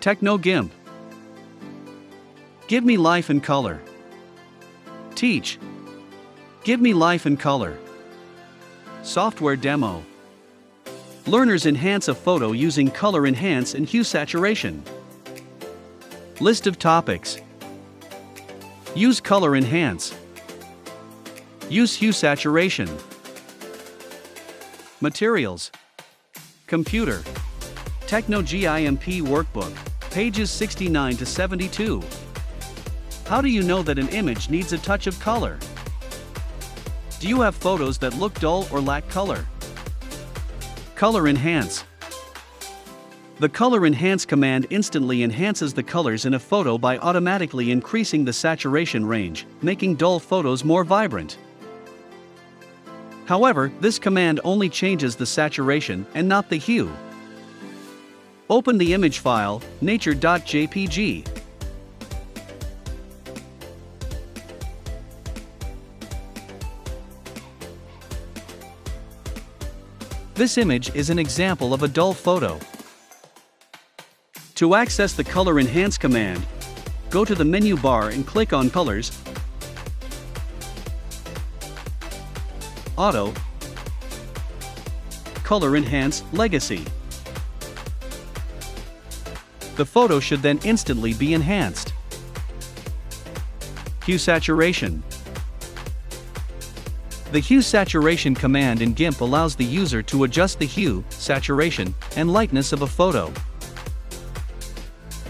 TechnoGimp. Give me life and color. Teach. Give me life and color. Software demo. Learners enhance a photo using color enhance and Hue-Saturation. List of topics. Use color enhance. Use Hue-Saturation. Materials. Computer. TechnoGimp workbook, pages 69 to 72. How do you know that an image needs a touch of color? Do you have photos that look dull or lack color? Color enhance. The color enhance command instantly enhances the colors in a photo by automatically increasing the saturation range, making dull photos more vibrant. However, this command only changes the saturation and not the hue. Open the image file, nature.jpg. This image is an example of a dull photo. To access the Color Enhance command, go to the menu bar and click on Colors, Auto, Color Enhance Legacy. The photo should then instantly be enhanced. Hue-Saturation. The Hue-Saturation command in GIMP allows the user to adjust the hue, saturation, and lightness of a photo.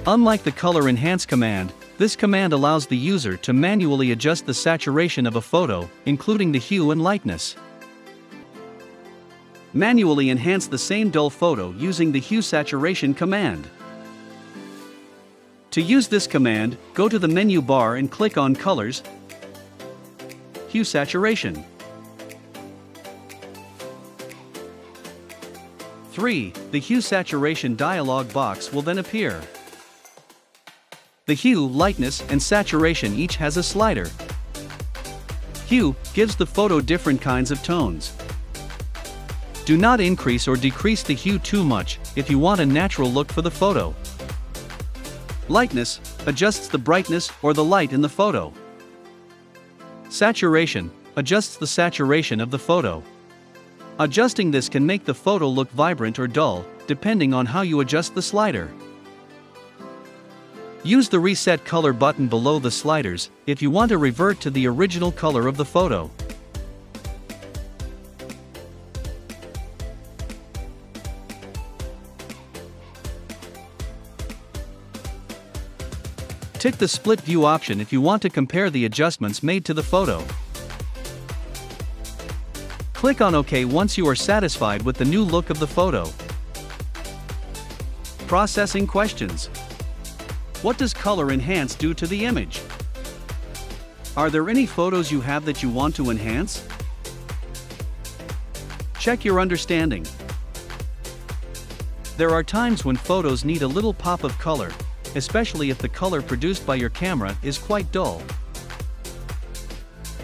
Unlike the Color Enhance command, this command allows the user to manually adjust the saturation of a photo, including the hue and lightness. Manually enhance the same dull photo using the Hue-Saturation command. To use this command, go to the menu bar and click on Colors, Hue-Saturation. 3. The Hue-Saturation dialog box will then appear. The hue, lightness, and saturation each has a slider. Hue gives the photo different kinds of tones. Do not increase or decrease the hue too much if you want a natural look for the photo. Lightness adjusts the brightness or the light in the photo. Saturation adjusts the saturation of the photo. Adjusting this can make the photo look vibrant or dull, depending on how you adjust the slider. Use the Reset Color button below the sliders if you want to revert to the original color of the photo. Tick the Split View option if you want to compare the adjustments made to the photo. Click on OK once you are satisfied with the new look of the photo. Processing questions. What does Color Enhance do to the image? Are there any photos you have that you want to enhance? Check your understanding. There are times when photos need a little pop of color, especially if the color produced by your camera is quite dull.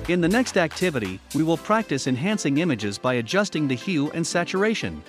In the next activity, we will practice enhancing images by adjusting the hue and saturation.